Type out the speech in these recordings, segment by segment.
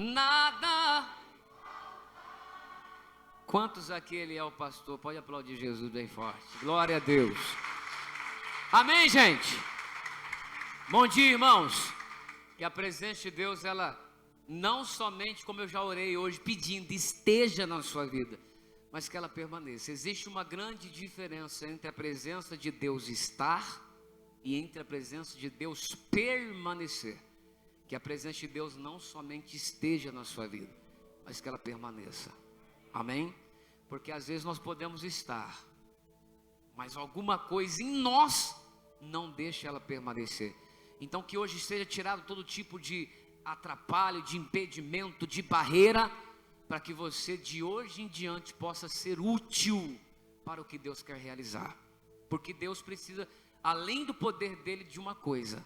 nada. Quantos aqui ele é o pastor? Pode aplaudir Jesus bem forte. Glória a Deus. Amém, gente? Bom dia, irmãos. Que a presença de Deus, ela não somente, como eu já orei hoje, pedindo, esteja na sua vida, mas que ela permaneça. Existe uma grande diferença entre a presença de Deus estar e entre a presença de Deus permanecer. Que a presença de Deus não somente esteja na sua vida, mas que ela permaneça. Amém? Porque às vezes nós podemos estar, mas alguma coisa em nós não deixa ela permanecer. Então que hoje seja tirado todo tipo de atrapalho, de impedimento, de barreira, para que você de hoje em diante possa ser útil para o que Deus quer realizar. Porque Deus precisa, além do poder dele, de uma coisa.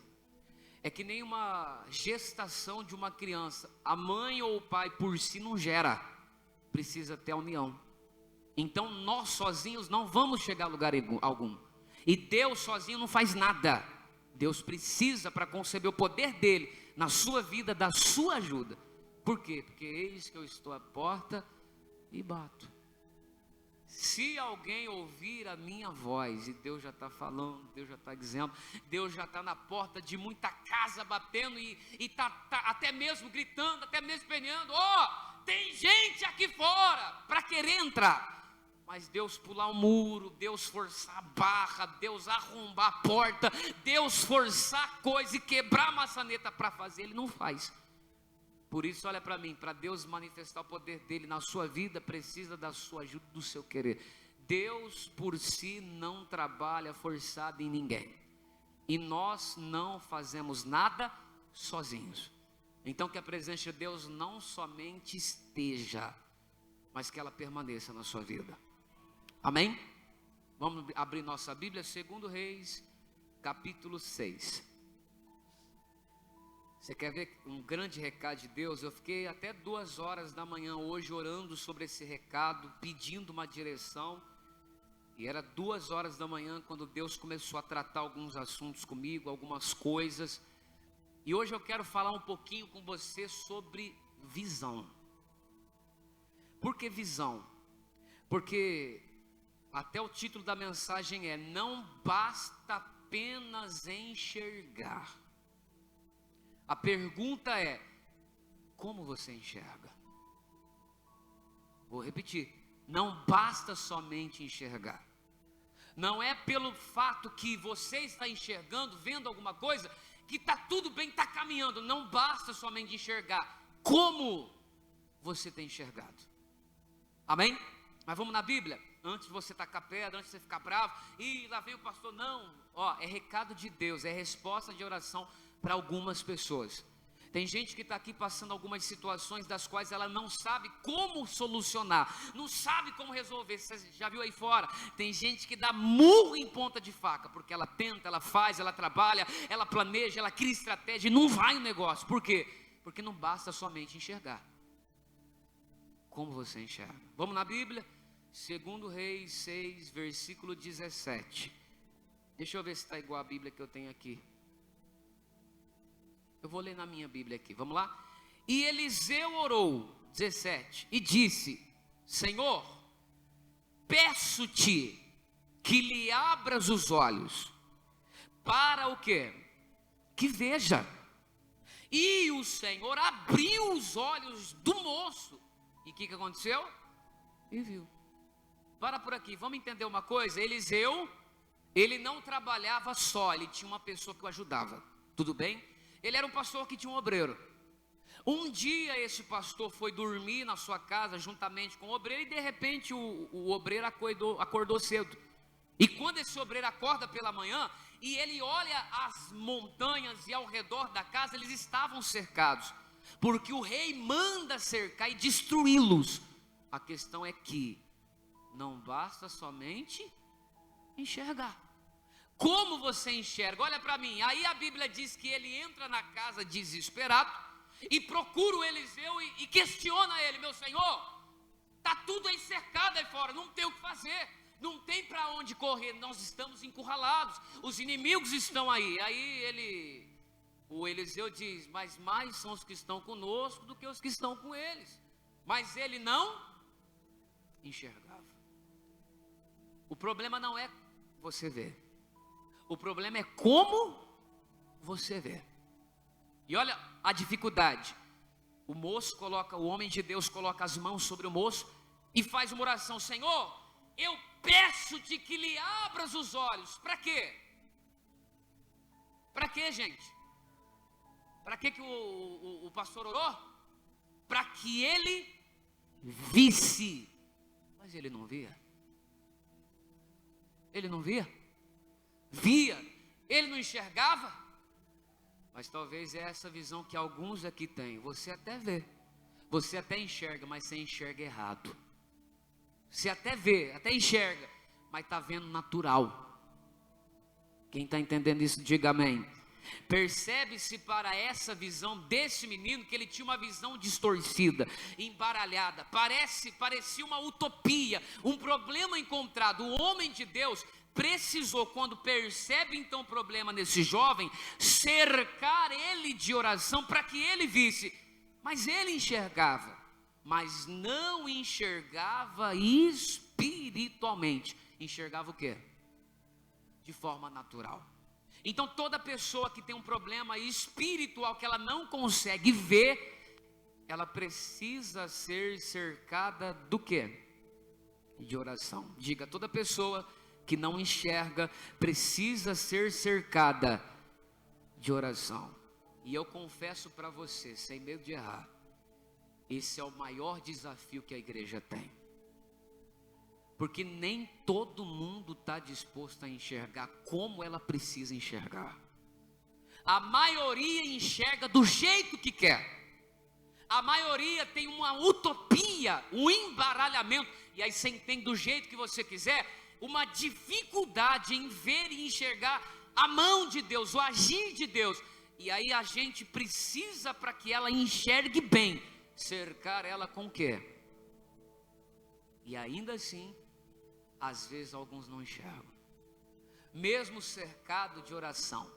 É que nem uma gestação de uma criança, a mãe ou o pai por si não gera, precisa ter a união. Então nós sozinhos não vamos chegar a lugar algum, e Deus sozinho não faz nada. Deus precisa, para conceber o poder dele na sua vida, da sua ajuda. Por quê? Porque eis que eu estou à porta e bato. Se alguém ouvir a minha voz, e Deus já está falando, Deus já está dizendo, Deus já está na porta de muita casa batendo, e está até mesmo gritando, até mesmo penhando, tem gente aqui fora para querer entrar. Mas Deus pular o muro, Deus forçar a barra, Deus arrombar a porta, Deus forçar a coisa e quebrar a maçaneta para fazer, Ele não faz. Por isso, olha para mim, para Deus manifestar o poder dele na sua vida, precisa da sua ajuda, do seu querer. Deus por si não trabalha forçado em ninguém, e nós não fazemos nada sozinhos. Então que a presença de Deus não somente esteja, mas que ela permaneça na sua vida. Amém? Vamos abrir nossa Bíblia, 2 Reis, capítulo 6. Você quer ver um grande recado de Deus? Eu fiquei até 2 horas da manhã hoje orando sobre esse recado, pedindo uma direção. E era 2 horas da manhã quando Deus começou a tratar alguns assuntos comigo, algumas coisas. E hoje eu quero falar um pouquinho com você sobre visão. Por que visão? Porque até o título da mensagem é: não basta apenas enxergar. A pergunta é: como você enxerga? Vou repetir: não basta somente enxergar. Não é pelo fato que você está enxergando, vendo alguma coisa, que está tudo bem, está caminhando. Não basta somente enxergar. Como você tem enxergado? Amém? Mas vamos na Bíblia. Antes de você tacar pedra, antes de você ficar bravo, e lá vem o pastor. Não, é recado de Deus, é resposta de oração para algumas pessoas. Tem gente que está aqui passando algumas situações das quais ela não sabe como solucionar, não sabe como resolver. Você já viu aí fora? Tem gente que dá murro em ponta de faca, porque ela tenta, ela faz, ela trabalha, ela planeja, ela cria estratégia e não vai o negócio. Por quê? Porque não basta somente enxergar. Como você enxerga? Vamos na Bíblia? 2 Reis 6, versículo 17. Deixa eu ver se está igual a Bíblia que eu tenho aqui. Eu vou ler na minha Bíblia aqui, vamos lá? E Eliseu orou, 17, e disse: Senhor, peço-te que lhe abras os olhos, para o quê? Que veja. E o Senhor abriu os olhos do moço, e o que aconteceu? E viu. Para por aqui, vamos entender uma coisa. Eliseu, ele não trabalhava só, ele tinha uma pessoa que o ajudava, tudo bem? Ele era um pastor que tinha um obreiro. Um dia esse pastor foi dormir na sua casa juntamente com o obreiro, e de repente o obreiro acordou cedo. E quando esse obreiro acorda pela manhã, e ele olha as montanhas e ao redor da casa, eles estavam cercados, porque o rei manda cercar e destruí-los. A questão é que não basta somente enxergar. Como você enxerga? Olha para mim. Aí a Bíblia diz que ele entra na casa desesperado e procura o Eliseu e questiona ele: meu senhor, está tudo aí cercado aí fora, não tem o que fazer, não tem para onde correr, nós estamos encurralados, os inimigos estão aí. Aí ele O Eliseu diz: mas mais são os que estão conosco do que os que estão com eles. Mas ele não enxergava. O problema não é você ver, o problema é como você vê. E olha a dificuldade. O moço coloca, o homem de Deus coloca as mãos sobre o moço e faz uma oração: Senhor, eu peço-te que lhe abras os olhos. Para quê? Para quê, gente? Para que o pastor orou? Para que ele visse. Mas ele não via. Ele não via? Via. Ele não enxergava? Mas talvez é essa visão que alguns aqui têm. Você até vê, você até enxerga, mas você enxerga errado. Você até vê, até enxerga, mas está vendo natural. Quem está entendendo isso, diga amém. Percebe-se para essa visão desse menino que ele tinha uma visão distorcida, embaralhada, parecia uma utopia, um problema encontrado. O homem de Deus precisou, quando percebe então o problema nesse jovem, cercar ele de oração para que ele visse. Mas ele enxergava, mas não enxergava espiritualmente. Enxergava o quê? De forma natural. Então toda pessoa que tem um problema espiritual que ela não consegue ver, ela precisa ser cercada do quê? De oração. Diga: toda pessoa que não enxerga precisa ser cercada de oração. E eu confesso para você, sem medo de errar, esse é o maior desafio que a igreja tem. Porque nem todo mundo está disposto a enxergar como ela precisa enxergar. A maioria enxerga do jeito que quer. A maioria tem uma utopia, um embaralhamento, e aí você entende do jeito que você quiser, uma dificuldade em ver e enxergar a mão de Deus, o agir de Deus. E aí a gente precisa, para que ela enxergue bem, cercar ela com o quê? E ainda assim, às vezes alguns não enxergam. Mesmo cercado de oração,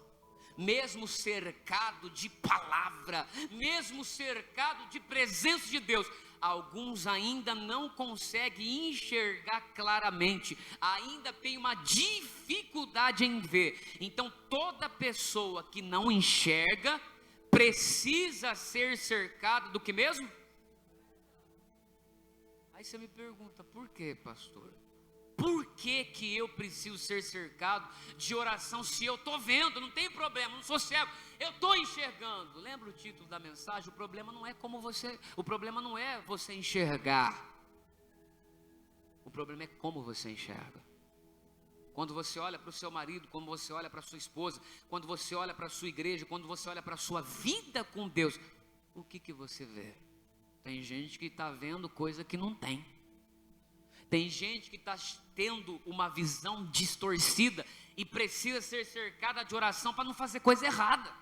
mesmo cercado de palavra, mesmo cercado de presença de Deus, alguns ainda não conseguem enxergar claramente, ainda tem uma dificuldade em ver. Então toda pessoa que não enxerga precisa ser cercada do que mesmo? Aí você me pergunta: por quê, pastor? Por que que eu preciso ser cercado de oração se eu estou vendo? Não tem problema, não sou cego, eu estou enxergando. Lembra o título da mensagem? O problema não é o problema não é você enxergar. O problema é como você enxerga. Quando você olha para o seu marido, quando você olha para a sua esposa, quando você olha para a sua igreja, quando você olha para a sua vida com Deus, o que você vê? Tem gente que está vendo coisa que não tem. Tem gente que está tendo uma visão distorcida e precisa ser cercada de oração para não fazer coisa errada.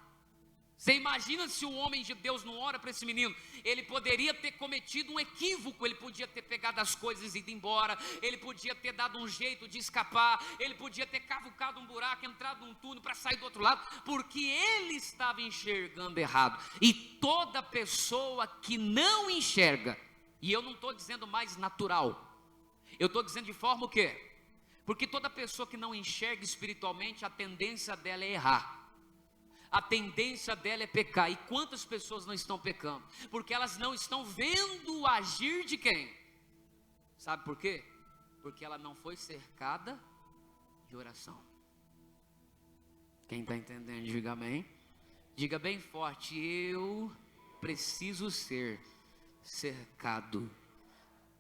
Você imagina se o homem de Deus não ora para esse menino? Ele poderia ter cometido um equívoco, ele podia ter pegado as coisas e ido embora, ele podia ter dado um jeito de escapar, ele podia ter cavucado um buraco, entrado num túnel para sair do outro lado, porque ele estava enxergando errado. E toda pessoa que não enxerga, e eu não estou dizendo mais natural, eu estou dizendo de forma o quê? Porque toda pessoa que não enxerga espiritualmente, a tendência dela é errar. A tendência dela é pecar. E quantas pessoas não estão pecando? Porque elas não estão vendo o agir de quem? Sabe por quê? Porque ela não foi cercada de oração. Quem está entendendo, diga amém. Diga bem forte: eu preciso ser cercado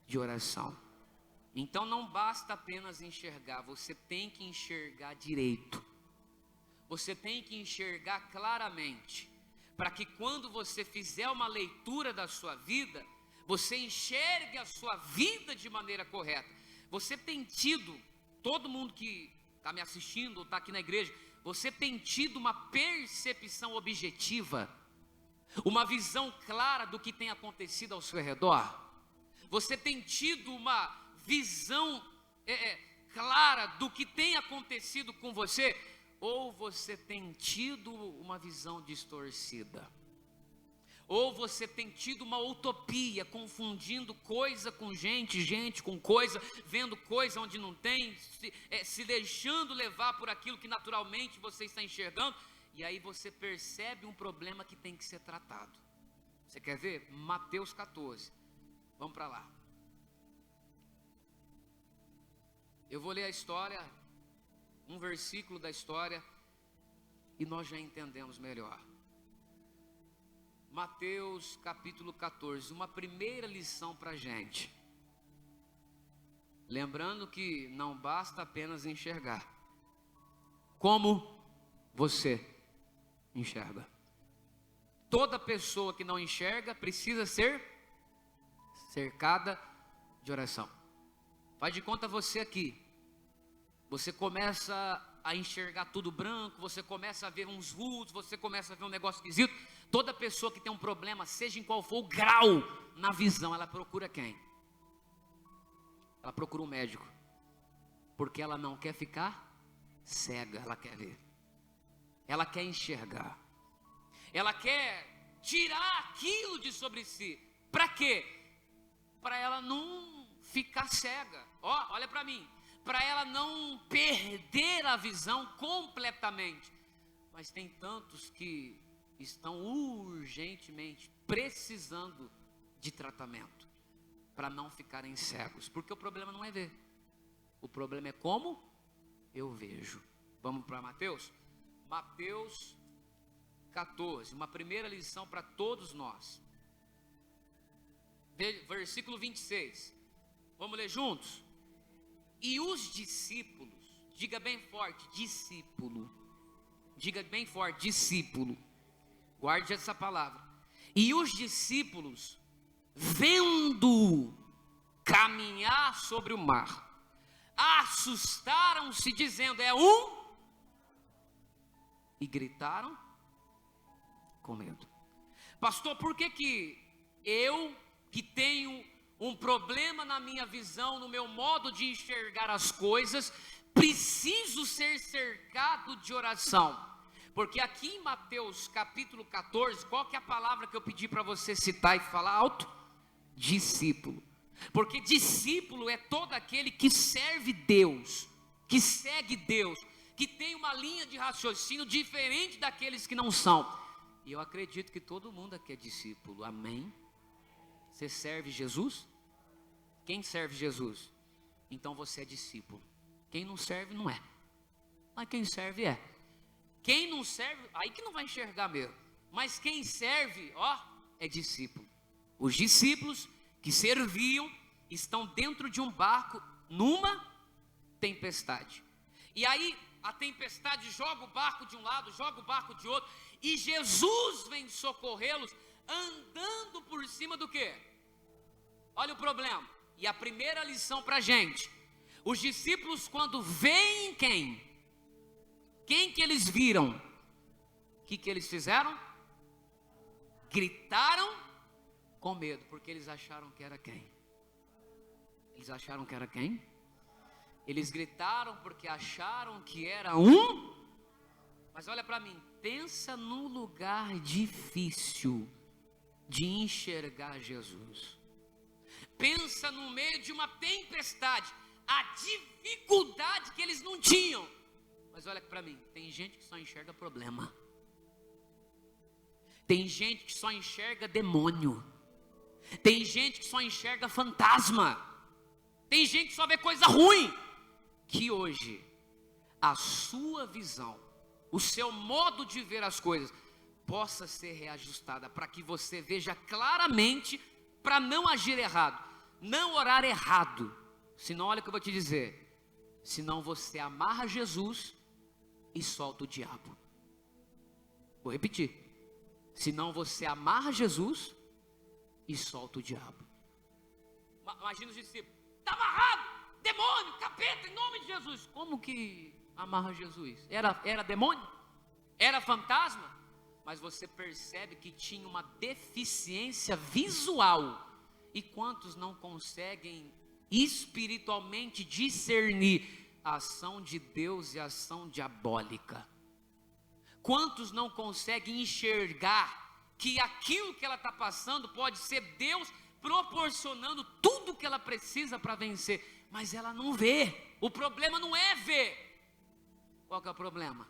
de oração. Então não basta apenas enxergar, você tem que enxergar direito. Você tem que enxergar claramente, para que quando você fizer uma leitura da sua vida, você enxergue a sua vida de maneira correta. Você tem tido, todo mundo que está me assistindo ou está aqui na igreja, você tem tido uma percepção objetiva, uma visão clara do que tem acontecido ao seu redor? Você tem tido uma visão clara do que tem acontecido com você? ou você tem tido uma visão distorcida, ou você tem tido uma utopia, confundindo coisa com gente, gente com coisa, vendo coisa onde não tem, se deixando levar por aquilo que naturalmente você está enxergando, e aí você percebe um problema que tem que ser tratado. Você quer ver? Mateus 14, vamos para lá. Eu vou ler a história, um versículo da história, e nós já entendemos melhor. Mateus capítulo 14, uma primeira lição para a gente. Lembrando que não basta apenas enxergar. Como você enxerga? Toda pessoa que não enxerga precisa ser cercada de oração. Faz de conta você aqui. Você começa a enxergar tudo branco, você começa a ver uns vultos, você começa a ver um negócio esquisito. Toda pessoa que tem um problema, seja em qual for o grau na visão, ela procura quem? Ela procura um médico, porque ela não quer ficar cega, ela quer ver, ela quer enxergar, ela quer tirar aquilo de sobre si. Para quê? Para ela não ficar cega. Ó, olha para mim, para ela não perder a visão completamente. Mas tem tantos que estão urgentemente precisando de tratamento para não ficarem cegos, porque o problema não é ver, o problema é como eu vejo. Vamos para Mateus 14, uma primeira lição para todos nós, versículo 26, vamos ler juntos? E os discípulos, diga bem forte, discípulo, diga bem forte, discípulo, guarde essa palavra. E os discípulos, vendo caminhar sobre o mar, assustaram-se, dizendo: é um, e gritaram com medo. Pastor, por que eu, que tenho um problema na minha visão, no meu modo de enxergar as coisas, preciso ser cercado de oração? Porque aqui em Mateus capítulo 14, qual que é a palavra que eu pedi para você citar e falar alto? Discípulo. Porque discípulo é todo aquele que serve Deus, que segue Deus, que tem uma linha de raciocínio diferente daqueles que não são. E eu acredito que todo mundo aqui é discípulo, amém? Você serve Jesus? Quem serve Jesus? Então você é discípulo. Quem não serve não é, mas quem serve é. Quem não serve, aí que não vai enxergar mesmo. Mas quem serve, ó, é discípulo. Os discípulos que serviam estão dentro de um barco numa tempestade. E aí a tempestade joga o barco de um lado, joga o barco de outro, e Jesus vem socorrê-los andando por cima do quê? Olha o problema. E a primeira lição para a gente: os discípulos, quando veem quem que eles viram, o que eles fizeram? Gritaram com medo, porque eles acharam que era quem? Eles acharam que era quem? Eles gritaram porque acharam que era um. Mas olha para mim, pensa num lugar difícil de enxergar Jesus. Pensa no meio de uma tempestade, a dificuldade que eles não tinham. Mas olha para mim, tem gente que só enxerga problema. Tem gente que só enxerga demônio. Tem gente que só enxerga fantasma. Tem gente que só vê coisa ruim. Que hoje a sua visão, o seu modo de ver as coisas possa ser reajustada, para que você veja claramente, para não agir errado, não orar errado. Senão, olha o que eu vou te dizer, senão você amarra Jesus e solta o diabo. Vou repetir, senão você amarra Jesus e solta o diabo. Imagina os discípulos: está amarrado, demônio, capeta, em nome de Jesus. Como que amarra Jesus? Era demônio? Era fantasma? Mas você percebe que tinha uma deficiência visual. E quantos não conseguem espiritualmente discernir ação de Deus e ação diabólica. Quantos não conseguem enxergar que aquilo que ela está passando pode ser Deus proporcionando tudo que ela precisa para vencer, mas ela não vê. O problema não é ver. Qual que é o problema?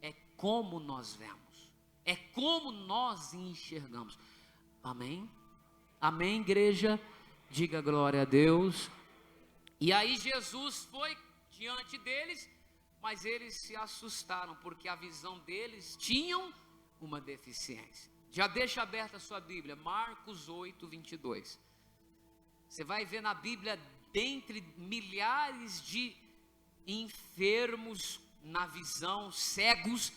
É como nós vemos, é como nós enxergamos. Amém? Amém, igreja? Diga glória a Deus. E aí Jesus foi diante deles, mas eles se assustaram, porque a visão deles tinham uma deficiência. Já deixa aberta a sua Bíblia, Marcos 8, 22. Você vai ver na Bíblia, dentre milhares de enfermos na visão, cegos,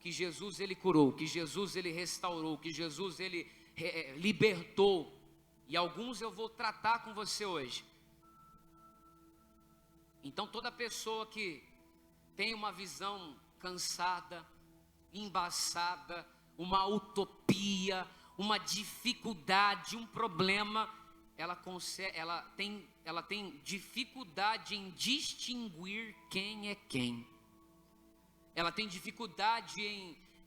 que Jesus ele curou, que Jesus ele restaurou, que Jesus ele libertou. E alguns eu vou tratar com você hoje. Então toda pessoa que tem uma visão cansada, embaçada, uma utopia, uma dificuldade, um problema, ela tem dificuldade em distinguir quem é quem. Ela tem dificuldade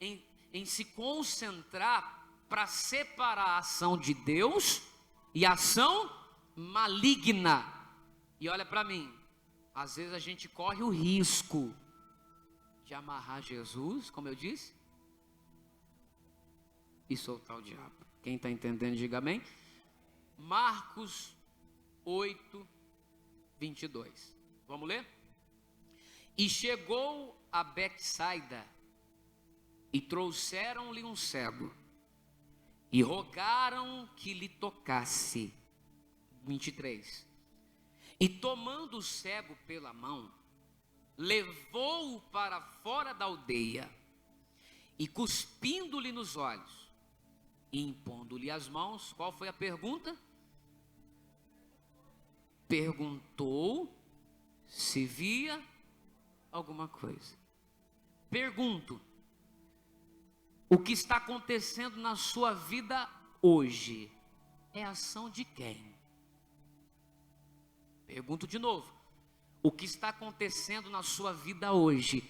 em se concentrar para separar a ação de Deus e a ação maligna. E olha para mim, às vezes a gente corre o risco de amarrar Jesus, como eu disse, e soltar o diabo. Quem está entendendo, diga amém. Marcos 8, 22. Vamos ler? E chegou a Betsaida, e trouxeram-lhe um cego, e rogaram que lhe tocasse. 23. E tomando o cego pela mão, levou-o para fora da aldeia, e cuspindo-lhe nos olhos, e impondo-lhe as mãos. Qual foi a pergunta? Perguntou se via alguma coisa. Pergunto: o que está acontecendo na sua vida hoje é ação de quem? Pergunto de novo: o que está acontecendo na sua vida hoje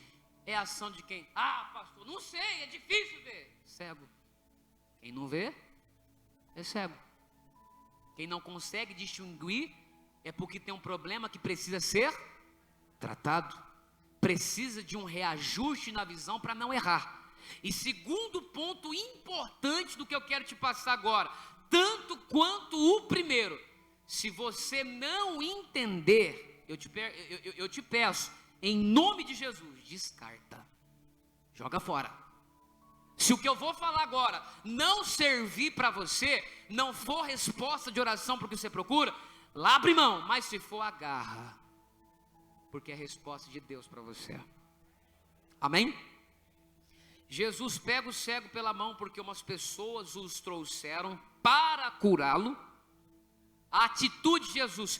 é ação de quem? Ah, pastor, não sei, é difícil ver. Cego. Quem não vê é cego. Quem não consegue distinguir é porque tem um problema que precisa ser tratado, precisa de um reajuste na visão para não errar. E segundo ponto importante do que eu quero te passar agora, tanto quanto o primeiro, se você não entender, eu te peço, em nome de Jesus, descarta, joga fora. Se o que eu vou falar agora não servir para você, não for resposta de oração para o que você procura, lá abre mão, mas se for, agarra, porque é resposta de Deus para você. Amém? Jesus pega o cego pela mão, porque umas pessoas os trouxeram para curá-lo. A atitude de Jesus: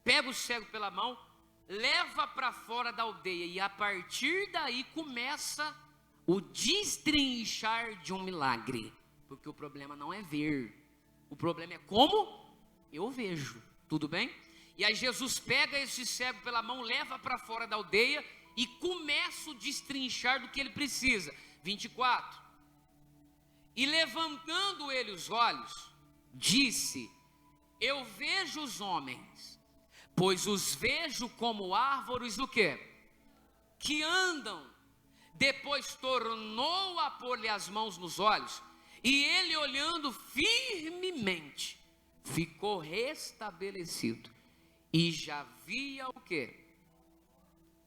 pega o cego pela mão, leva para fora da aldeia, e a partir daí começa o destrinchar de um milagre, porque o problema não é ver, o problema é como eu vejo, tudo bem? E aí Jesus pega esse cego pela mão, leva para fora da aldeia e começa o destrinchar do que ele precisa. 24. E levantando ele os olhos, disse: eu vejo os homens, pois os vejo como árvores do quê? Que andam. Depois tornou a pôr-lhe as mãos nos olhos, e ele, olhando firmemente, ficou restabelecido, e já via o quê?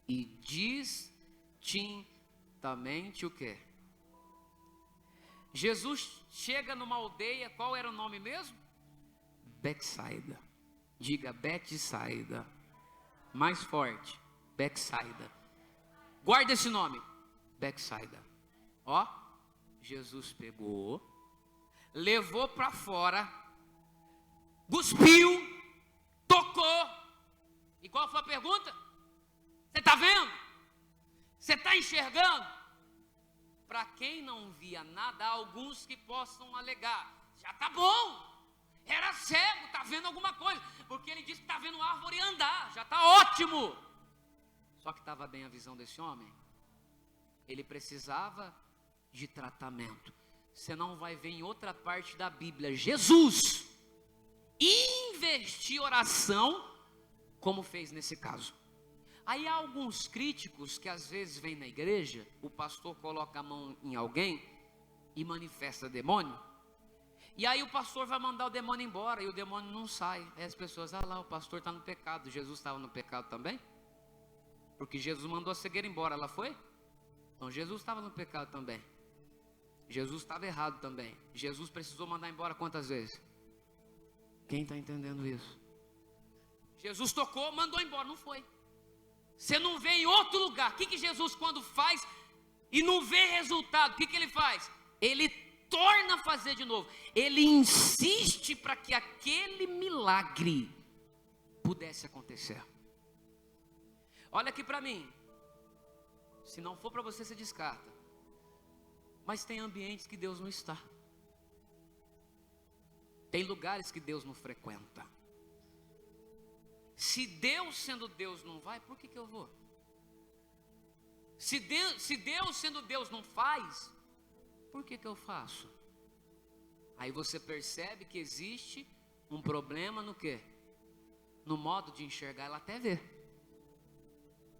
E distintamente o quê? Jesus chega numa aldeia, qual era o nome mesmo? Betsaida. Diga Betsaida, mais forte, Betsaida. Guarda esse nome, Betsaida. Ó, Jesus pegou, levou para fora, cuspiu, tocou. E qual foi a pergunta? Você está vendo? Você está enxergando? Para quem não via nada, há alguns que possam alegar: já está bom, era cego, está vendo alguma coisa, porque ele disse que está vendo árvore andar, já está ótimo. Só que estava bem a visão desse homem. Ele precisava de tratamento. Você não vai ver em outra parte da Bíblia Jesus investir oração como fez nesse caso. Aí há alguns críticos que às vezes vêm na igreja, o pastor coloca a mão em alguém e manifesta demônio, e aí o pastor vai mandar o demônio embora e o demônio não sai. Aí as pessoas, lá, o pastor está no pecado. Jesus estava no pecado também? Porque Jesus mandou a cegueira embora, ela foi? Então Jesus estava no pecado também. Jesus estava errado também. Jesus precisou mandar embora quantas vezes? Quem está entendendo isso? Jesus tocou, mandou embora, não foi. Você não vê em outro lugar. O que Jesus quando faz e não vê resultado, o que ele faz? Ele torna a fazer de novo. Ele insiste para que aquele milagre pudesse acontecer. Olha aqui para mim. Se não for para você, você descarta. Mas tem ambientes que Deus não está. Tem lugares que Deus não frequenta. Se Deus sendo Deus não vai, por que eu vou? Se Deus sendo Deus não faz, por que eu faço? Aí você percebe que existe um problema no quê? No modo de enxergar. Ela até vê.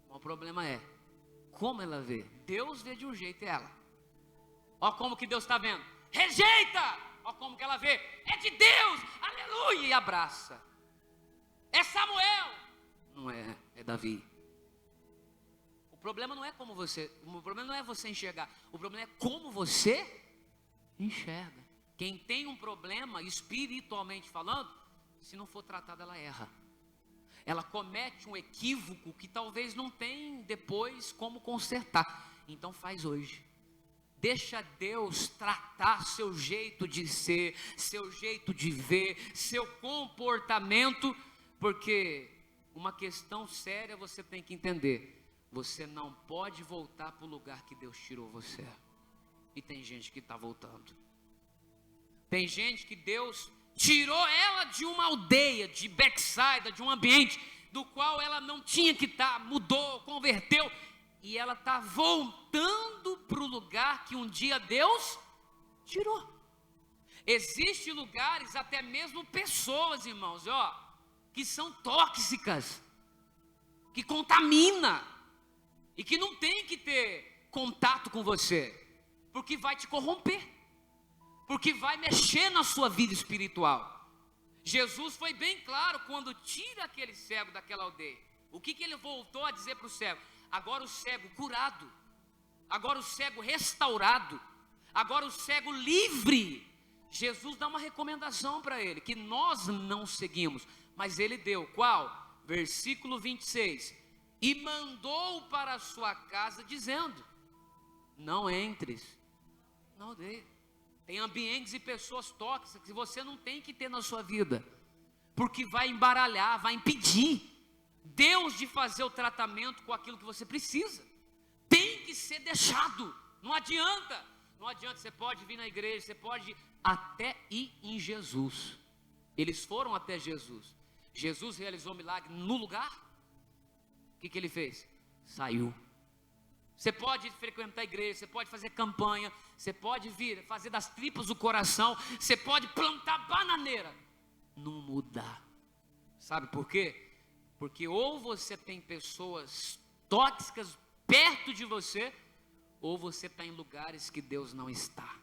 O problema é como ela vê. Deus vê de um jeito e ela. Ó como que Deus está vendo. Rejeita! Ó como que ela vê. É de Deus! Aleluia! E abraça. É Samuel! Não é, é Davi. O problema não é como você. O problema não é você enxergar. O problema é como você enxerga. Quem tem um problema, espiritualmente falando, se não for tratada, ela erra. Ela comete um equívoco que talvez não tem depois como consertar. Então faz hoje. Deixa Deus tratar seu jeito de ser, seu jeito de ver, seu comportamento, porque uma questão séria você tem que entender. Você não pode voltar para o lugar que Deus tirou você. E tem gente que está voltando. Tem gente que Deus tirou ela de uma aldeia, de Betsaida, de um ambiente do qual ela não tinha que estar, mudou, converteu, e ela está voltando para o lugar que um dia Deus tirou. Existem lugares, até mesmo pessoas, irmãos, que são tóxicas, que contamina, e que não tem que ter contato com você, porque vai te corromper, porque vai mexer na sua vida espiritual. Jesus foi bem claro quando tira aquele cego daquela aldeia. O que ele voltou a dizer para o cego? Agora o cego curado, agora o cego restaurado, agora o cego livre. Jesus dá uma recomendação para ele, que nós não seguimos, mas ele deu, qual? Versículo 26, e mandou para a sua casa dizendo, não entres, não dê. Tem ambientes e pessoas tóxicas que você não tem que ter na sua vida, porque vai embaralhar, vai impedir Deus de fazer o tratamento com aquilo que você precisa. Tem que ser deixado, não adianta, você pode vir na igreja, você pode até ir em Jesus. Eles foram até Jesus, Jesus realizou um milagre no lugar. O que ele fez? Saiu. Você pode frequentar a igreja, você pode fazer campanha, você pode vir, fazer das tripas do coração, você pode plantar bananeira, não mudar. Sabe por quê? Porque ou você tem pessoas tóxicas perto de você, ou você está em lugares que Deus não está.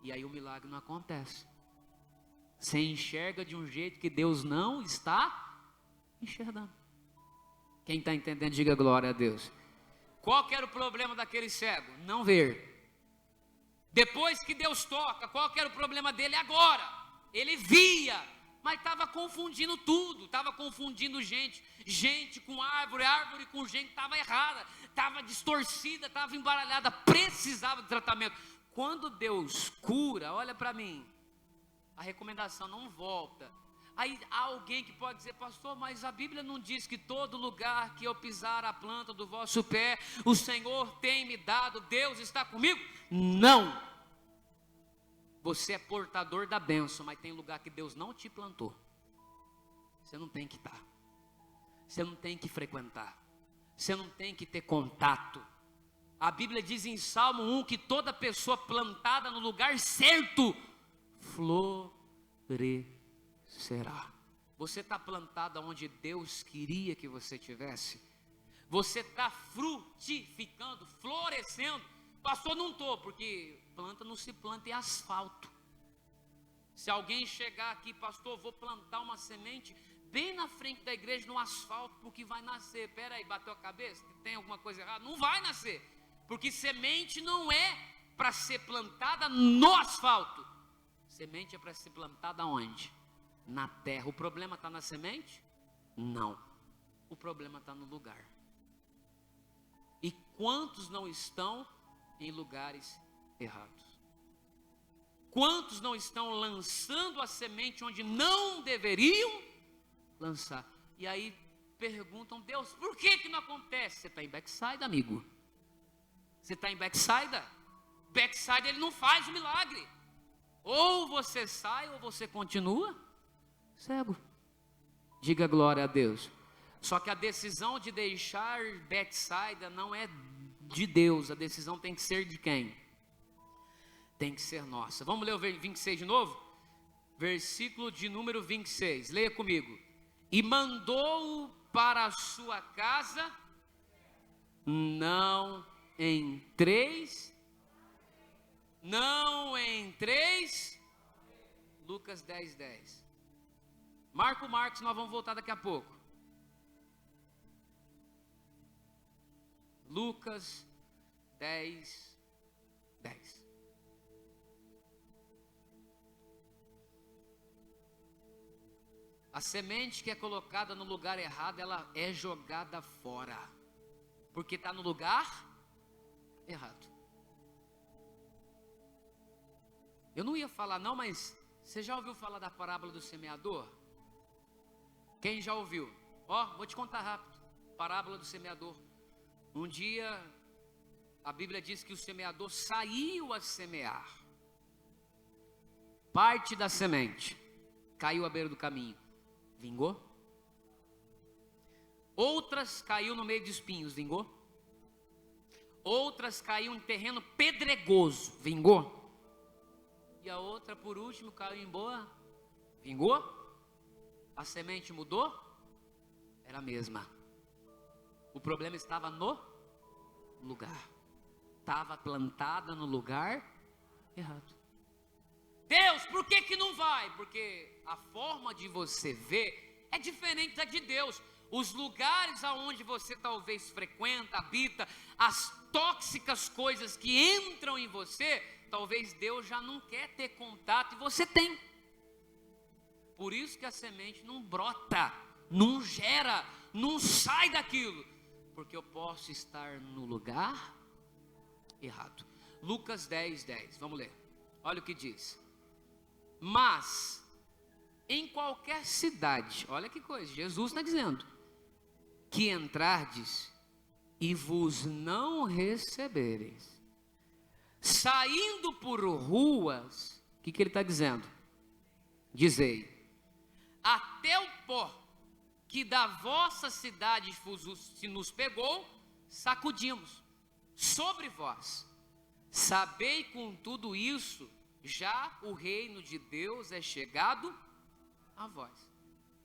E aí o milagre não acontece. Você enxerga de um jeito que Deus não está enxergando. Quem está entendendo, diga glória a Deus. Qual que era o problema daquele cego? Não ver. Depois que Deus toca, qual que era o problema dele agora? Ele via, mas estava confundindo tudo, estava confundindo gente com árvore, árvore com gente, estava errada, estava distorcida, estava embaralhada, precisava de tratamento. Quando Deus cura, olha para mim, a recomendação não volta. Aí há alguém que pode dizer, pastor, mas a Bíblia não diz que todo lugar que eu pisar a planta do vosso pé, o Senhor tem me dado, Deus está comigo? Não. Você é portador da bênção, mas tem lugar que Deus não te plantou. Você não tem que estar. Você não tem que frequentar. Você não tem que ter contato. A Bíblia diz em Salmo 1 que toda pessoa plantada no lugar certo florescerá. Você está plantado onde Deus queria que você tivesse? Você está frutificando, florescendo? Pastor, não estou, porque planta não se planta em asfalto. Se alguém chegar aqui, pastor, vou plantar uma semente bem na frente da igreja, no asfalto, porque vai nascer. Espera aí, bateu a cabeça? Tem alguma coisa errada? Não vai nascer, porque semente não é para ser plantada no asfalto. Semente é para ser plantada onde? Na terra. O problema está na semente? Não. O problema está no lugar. E quantos não estão em lugares errados? Quantos não estão lançando a semente onde não deveriam lançar? E aí perguntam, Deus, por que não acontece? Você está em backside, amigo. Você está em backside. Backside ele não faz o milagre. Ou você sai ou você continua cego. Diga glória a Deus. Só que a decisão de deixar backside não é de Deus. A decisão tem que ser de quem? Tem que ser nossa. Vamos ler o 26 de novo? Versículo de número 26. Leia comigo. E mandou-o para a sua casa, não entreis. Lucas 10, 10. Marcos, nós vamos voltar daqui a pouco. Lucas 10, 10. A semente que é colocada no lugar errado, ela é jogada fora, porque está no lugar errado. Eu não ia falar não, mas você já ouviu falar da parábola do semeador? Quem já ouviu? Vou te contar rápido. Parábola do semeador. Um dia, a Bíblia diz que o semeador saiu a semear. Parte da semente caiu à beira do caminho. Vingou? Outras caiu no meio de espinhos. Vingou? Outras caiu em terreno pedregoso. Vingou? E a outra, por último, caiu em boa. Vingou? A semente mudou? Era a mesma. O problema estava no lugar. Estava plantada no lugar errado. Deus, por que não vai? Porque a forma de você ver é diferente da de Deus. Os lugares aonde você talvez frequenta, habita, as tóxicas coisas que entram em você, talvez Deus já não quer ter contato e você tem. Por isso que a semente não brota, não gera, não sai daquilo, porque eu posso estar no lugar errado. Lucas 10, 10, vamos ler. Olha o que diz. Mas em qualquer cidade, olha que coisa, Jesus está dizendo, que entrardes e vos não recebereis, saindo por ruas, o que ele está dizendo? Dizei, até o pó que da vossa cidade se nos pegou, sacudimos sobre vós. Sabei com tudo isso, já o reino de Deus é chegado a vós.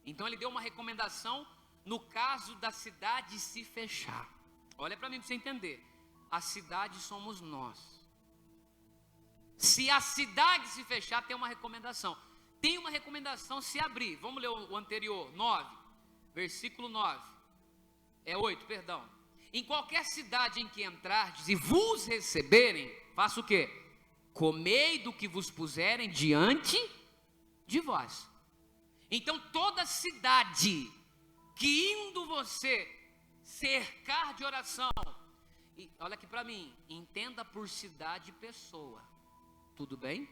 Então ele deu uma recomendação no caso da cidade se fechar. Olha para mim para você entender. A cidade somos nós. Se a cidade se fechar, tem uma recomendação. Tem uma recomendação se abrir. Vamos ler o anterior, 9, versículo 9. 8, perdão. Em qualquer cidade em que entrardes e vos receberem, faça o quê? Comei do que vos puserem diante de vós. Então toda cidade que indo você cercar de oração, e olha aqui para mim, entenda por cidade e pessoa, tudo bem?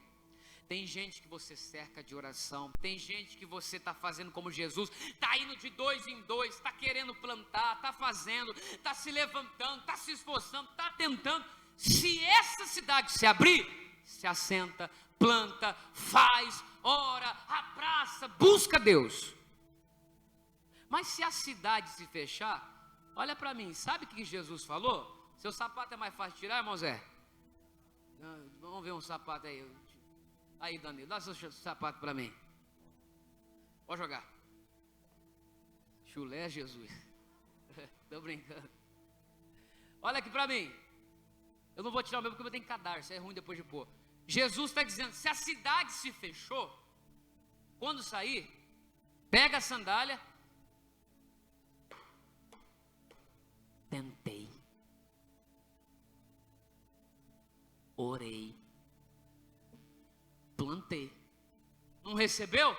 Tem gente que você cerca de oração, tem gente que você está fazendo como Jesus, está indo de 2 em 2, está querendo plantar, está fazendo, está se levantando, está se esforçando, está tentando. Se essa cidade se abrir, se assenta, planta, faz, ora, abraça, busca Deus. Mas se a cidade se fechar, olha para mim, sabe o que Jesus falou? Seu sapato é mais fácil de tirar, irmão Zé? Vamos ver um sapato aí. Aí, Danilo, dá seu sapato para mim. Pode jogar. Chulé, Jesus. Estou brincando. Olha aqui para mim. Eu não vou tirar o meu porque eu vou ter cadarço, é ruim depois de pôr. Jesus está dizendo, se a cidade se fechou, quando sair, pega a sandália. Tentei. Orei. Plantei. Não recebeu?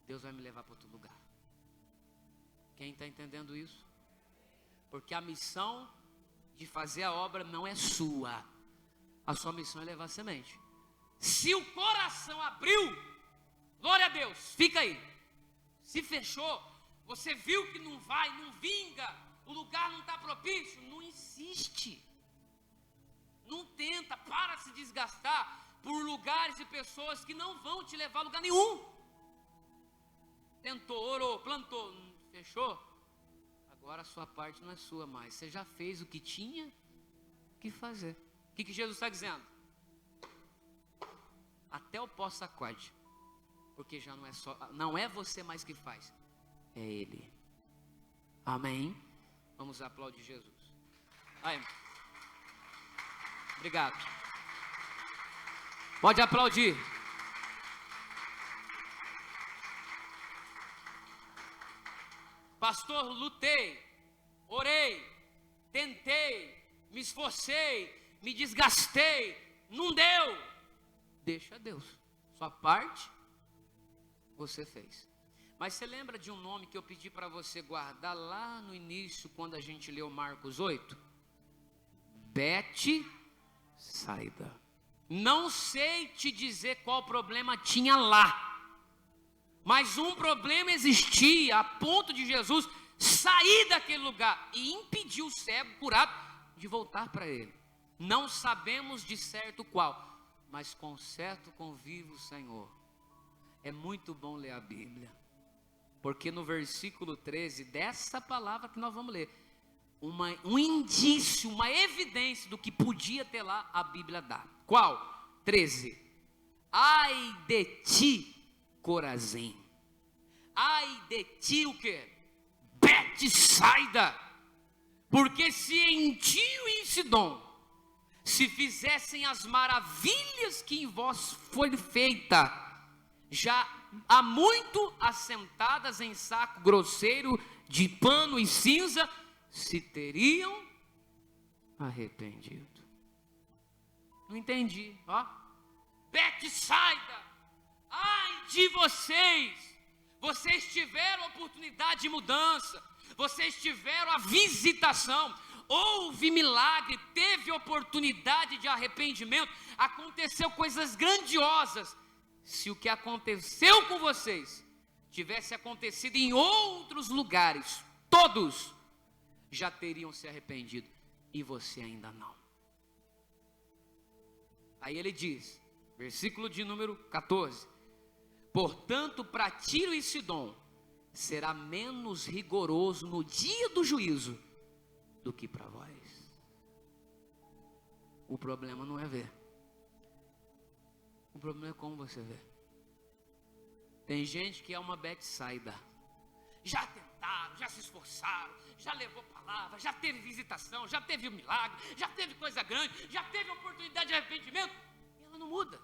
Deus vai me levar para outro lugar. Quem está entendendo isso? Porque a missão de fazer a obra não é sua. A sua missão é levar semente. Se o coração abriu, glória a Deus, fica aí. Se fechou, você viu que não vai, não vinga, o lugar não está propício, não insiste. Não tenta, para se desgastar por lugares e pessoas que não vão te levar a lugar nenhum. Tentou, orou, plantou, não fechou? Agora a sua parte não é sua mais. Você já fez o que tinha que fazer. O que Jesus está dizendo? Até o pó sacode. Porque já não é você mais que faz, é Ele. Amém? Vamos aplaudir Jesus. Aí. Obrigado. Pode aplaudir. Pastor, lutei, orei, tentei, me esforcei, me desgastei, não deu. Deixa Deus. Sua parte, você fez. Mas você lembra de um nome que eu pedi para você guardar lá no início, quando a gente leu Marcos 8? Betsaida. Não sei te dizer qual problema tinha lá, mas um problema existia a ponto de Jesus sair daquele lugar e impedir o cego curado de voltar para ele. Não sabemos de certo qual, mas com certo convive o Senhor. É muito bom ler a Bíblia, porque no versículo 13 dessa palavra que nós vamos ler, um indício, uma evidência do que podia ter lá, a Bíblia dá. Qual? 13. Ai de ti, Corazim. Ai de ti o quê? Betsaida. Porque se em Tiro e em Sidom se fizessem as maravilhas que em vós foi feita, já há muito assentadas em saco grosseiro de pano e cinza, se teriam arrependido. Não entendi, ó. Betsaida, ai de vocês. Vocês tiveram oportunidade de mudança, vocês tiveram a visitação, houve milagre, teve oportunidade de arrependimento, aconteceu coisas grandiosas. Se o que aconteceu com vocês tivesse acontecido em outros lugares, todos já teriam se arrependido, e você ainda não. Aí ele diz, versículo de número 14: portanto, para Tiro e Sidom será menos rigoroso no dia do juízo do que para vós. O problema não é ver, o problema é como você vê. Tem gente que é uma Betsaida, já tentaram, já se esforçaram, já levou palavra, já teve visitação, já teve um milagre, já teve coisa grande, já teve oportunidade de arrependimento, e ela não muda,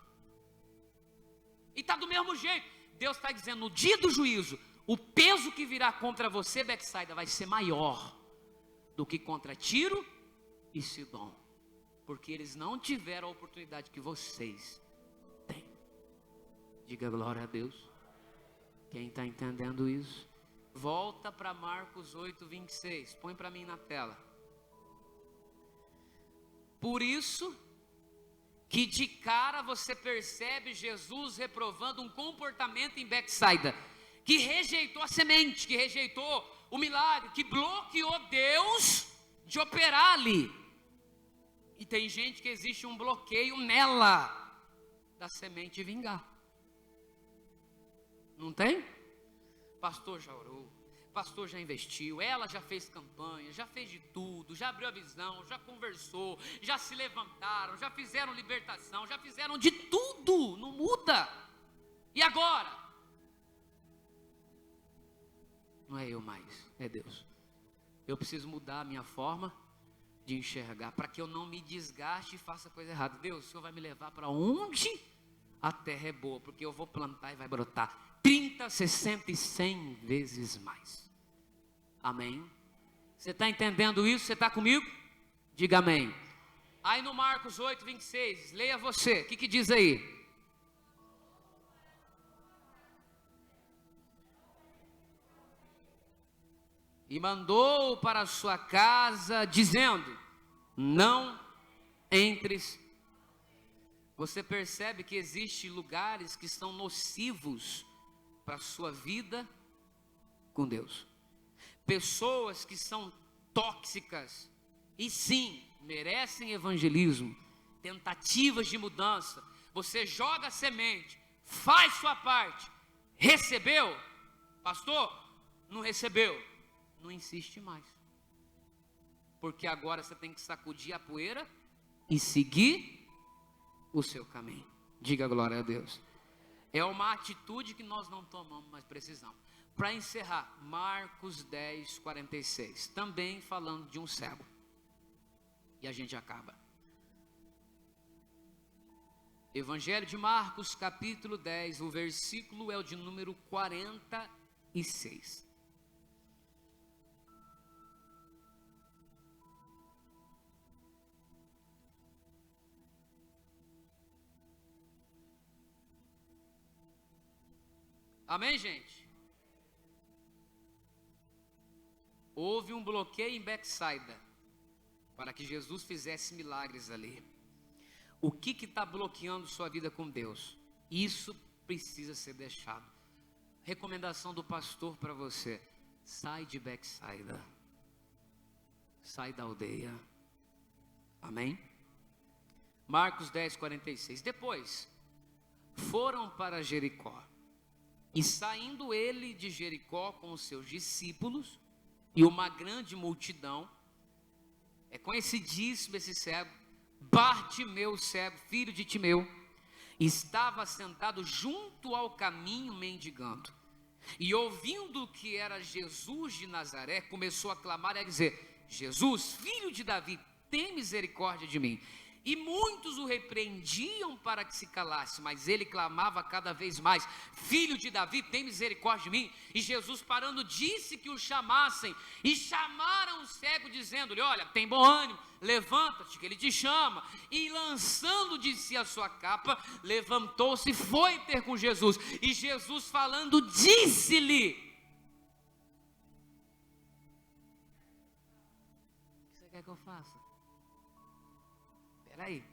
e está do mesmo jeito. Deus está dizendo, no dia do juízo, o peso que virá contra você, Betsaida, vai ser maior do que contra Tiro e Sidom, porque eles não tiveram a oportunidade que vocês têm. Diga glória a Deus. Quem está entendendo isso? Volta para Marcos 8, 26. Põe para mim na tela. Por isso que de cara você percebe Jesus reprovando um comportamento em Betsaida, que rejeitou a semente, que rejeitou o milagre, que bloqueou Deus de operar ali. E tem gente que existe um bloqueio nela, da semente vingar. Não tem? Pastor já orou, pastor já investiu, ela já fez campanha, já fez de tudo, já abriu a visão, já conversou, já se levantaram, já fizeram libertação, já fizeram de tudo, não muda. E agora? Não é eu mais, é Deus. Eu preciso mudar a minha forma de enxergar, para que eu não me desgaste e faça coisa errada. Deus, o Senhor vai me levar para onde a terra é boa, porque eu vou plantar e vai brotar 30, 60 e 100 vezes mais. Amém? Você está entendendo isso? Você está comigo? Diga amém. Aí no Marcos 8, 26, leia você, o que diz aí? E mandou para a sua casa, dizendo: não entres. Você percebe que existem lugares que são nocivos para a sua vida com Deus. Pessoas que são tóxicas e sim, merecem evangelismo, tentativas de mudança. Você joga a semente, faz sua parte, recebeu? Pastor, não recebeu? Não insiste mais, porque agora você tem que sacudir a poeira e seguir o seu caminho. Diga glória a Deus. É uma atitude que nós não tomamos, mas precisamos. Para encerrar, Marcos 10, 46, também falando de um cego, e a gente acaba. Evangelho de Marcos, capítulo 10, o versículo é o de número 46. Amém, gente? Houve um bloqueio em Betsaida para que Jesus fizesse milagres ali. O que está bloqueando sua vida com Deus? Isso precisa ser deixado. Recomendação do pastor para você: sai de Betsaida, sai da aldeia. Amém? Marcos 10, 46. Depois foram para Jericó. E saindo ele de Jericó com os seus discípulos e uma grande multidão, é conhecidíssimo esse cego, Bartimeu, cego, filho de Timeu, estava sentado junto ao caminho mendigando. E ouvindo que era Jesus de Nazaré, começou a clamar e a dizer: Jesus, filho de Davi, tem misericórdia de mim. E muitos o repreendiam para que se calasse, mas ele clamava cada vez mais: filho de Davi, tem misericórdia de mim. E Jesus, parando, disse que o chamassem, e chamaram o cego, dizendo-lhe: olha, tem bom ânimo, levanta-te, que ele te chama. E lançando de si a sua capa, levantou-se e foi ter com Jesus. E Jesus, falando, disse-lhe: o que você quer que eu faça? Peraí,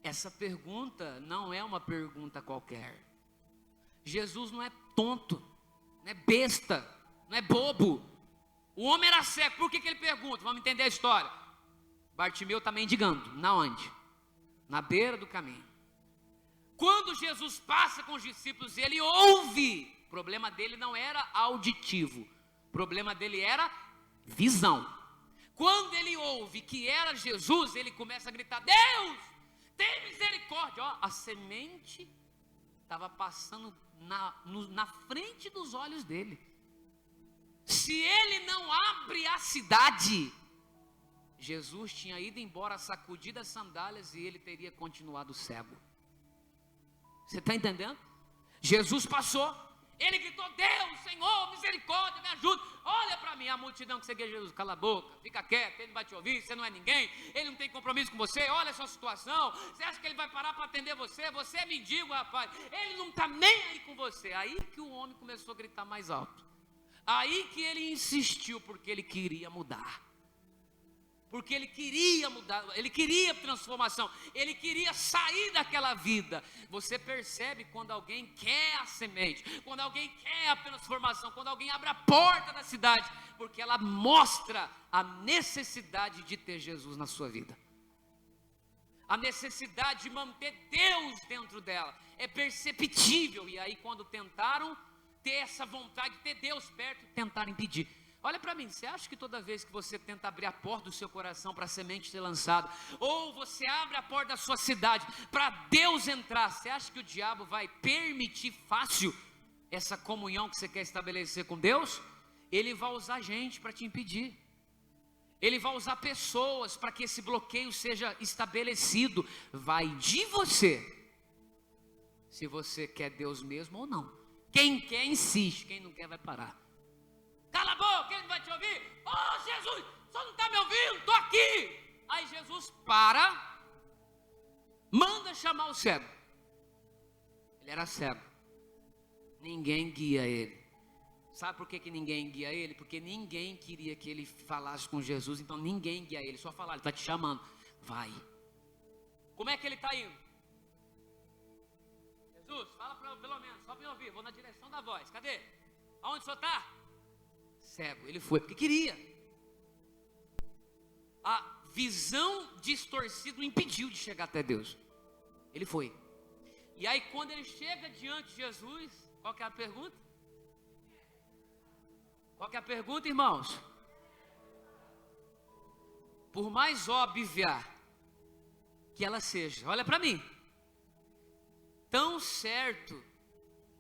essa pergunta não é uma pergunta qualquer. Jesus não é tonto, não é besta, não é bobo. O homem era cego, por que ele pergunta? Vamos entender a história. Bartimeu está mendigando, na onde? Na beira do caminho. Quando Jesus passa com os discípulos, ele ouve. O problema dele não era auditivo, o problema dele era visão. Quando ele ouve que era Jesus, ele começa a gritar: Deus, tem misericórdia. Ó, a semente estava passando na frente dos olhos dele. Se ele não abre a cidade, Jesus tinha ido embora, sacudido as sandálias, e ele teria continuado cego. Você está entendendo? Jesus passou. Ele gritou: Deus, Senhor, misericórdia, me ajuda. Olha para mim, a multidão que seguia Jesus: cala a boca, fica quieto, ele não vai te ouvir, você não é ninguém, ele não tem compromisso com você, olha a sua situação, você acha que ele vai parar para atender você? Você é mendigo, rapaz, ele não está nem aí com você. Aí que o homem começou a gritar mais alto, aí que ele insistiu, porque ele queria mudar. Porque ele queria mudar, ele queria transformação, ele queria sair daquela vida. Você percebe quando alguém quer a semente, quando alguém quer a transformação, quando alguém abre a porta da cidade, porque ela mostra a necessidade de ter Jesus na sua vida, a necessidade de manter Deus dentro dela, é perceptível. E aí quando tentaram ter essa vontade de ter Deus perto e tentar impedir. Olha para mim, você acha que toda vez que você tenta abrir a porta do seu coração para a semente ser lançada, ou você abre a porta da sua cidade para Deus entrar, você acha que o diabo vai permitir fácil essa comunhão que você quer estabelecer com Deus? Ele vai usar gente para te impedir. Ele vai usar pessoas para que esse bloqueio seja estabelecido. Vai de você, se você quer Deus mesmo ou não. Quem quer insiste, quem não quer vai parar. Cala a boca, quem não vai te ouvir? Oh Jesus, só não está me ouvindo, estou aqui. Aí Jesus para, manda chamar o cego. Ele era cego, ninguém guia ele. Sabe por que ninguém guia ele? Porque ninguém queria que ele falasse com Jesus, então ninguém guia ele, só falar, ele está te chamando, vai. Como é que ele está indo? Jesus, fala para eu pelo menos, só para me ouvir, vou na direção da voz, cadê? Aonde o senhor está? Cego, ele foi porque queria. A visão distorcida o impediu de chegar até Deus. Ele foi. E aí quando ele chega diante de Jesus, qual que é a pergunta? Qual que é a pergunta, irmãos? Por mais óbvia que ela seja, olha para mim, tão certo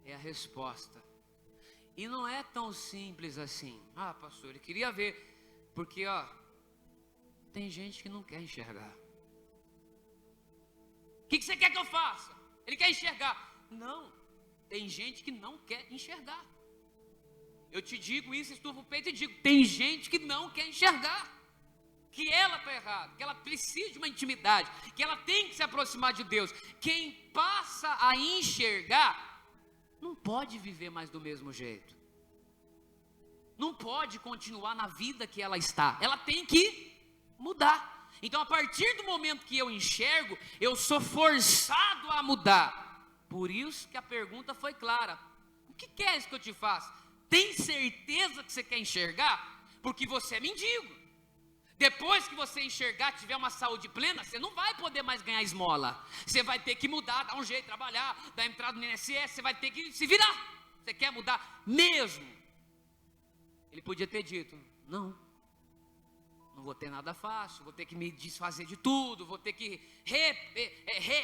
é a resposta. E não é tão simples assim. Ah, pastor, ele queria ver, porque tem gente que não quer enxergar. O que você quer que eu faça? Ele quer enxergar. Não, tem gente que não quer enxergar. Eu te digo isso, estufa o peito e digo, tem gente que não quer enxergar, que ela está errada, que ela precisa de uma intimidade, que ela tem que se aproximar de Deus. Quem passa a enxergar, não pode viver mais do mesmo jeito, não pode continuar na vida que ela está, ela tem que mudar. Então a partir do momento que eu enxergo, eu sou forçado a mudar. Por isso que a pergunta foi clara: o que queres que eu te faça? Tem certeza que você quer enxergar? Porque você é mendigo. Depois que você enxergar, tiver uma saúde plena, você não vai poder mais ganhar esmola. Você vai ter que mudar, dar um jeito, trabalhar, dar entrada no INSS, você vai ter que se virar. Você quer mudar mesmo? Ele podia ter dito, não vou ter nada fácil, vou ter que me desfazer de tudo, vou ter que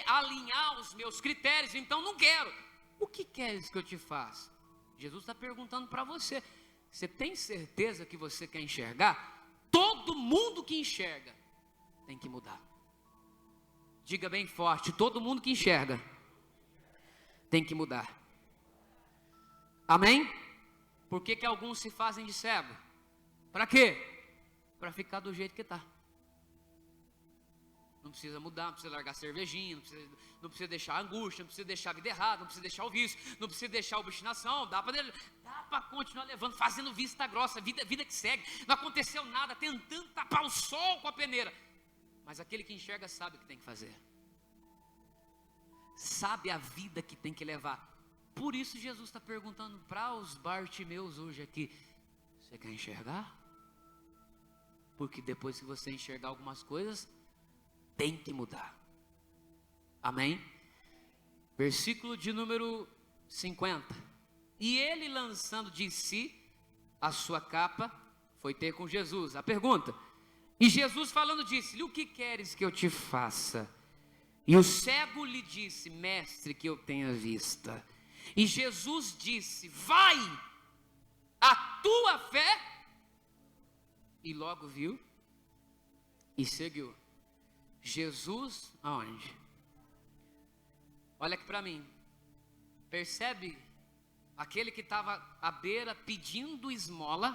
realinhar os meus critérios, então não quero. O que queres que eu te faça? Jesus está perguntando para você, você tem certeza que você quer enxergar? Todo mundo que enxerga tem que mudar. Diga bem forte, todo mundo que enxerga tem que mudar. Amém? Por que alguns se fazem de cego? Para quê? Para ficar do jeito que está. Não precisa mudar, não precisa largar cervejinha, não precisa deixar a angústia, não precisa deixar a vida errada, não precisa deixar o vício, não precisa deixar a obstinação, dá para continuar levando, fazendo vista grossa, vida que segue, não aconteceu nada, tentando tapar o sol com a peneira, mas aquele que enxerga sabe o que tem que fazer, sabe a vida que tem que levar. Por isso Jesus está perguntando para os Bartimeus hoje aqui, você quer enxergar? Porque depois que você enxergar algumas coisas, tem que mudar. Amém? Versículo de número 50. E ele, lançando de si a sua capa, foi ter com Jesus. A pergunta: e Jesus falando disse-lhe, o que queres que eu te faça? E o cego lhe disse, mestre, que eu tenha vista. E Jesus disse, vai, a tua fé. E logo viu e seguiu. Jesus, aonde? Olha aqui para mim. Percebe? Aquele que estava à beira pedindo esmola,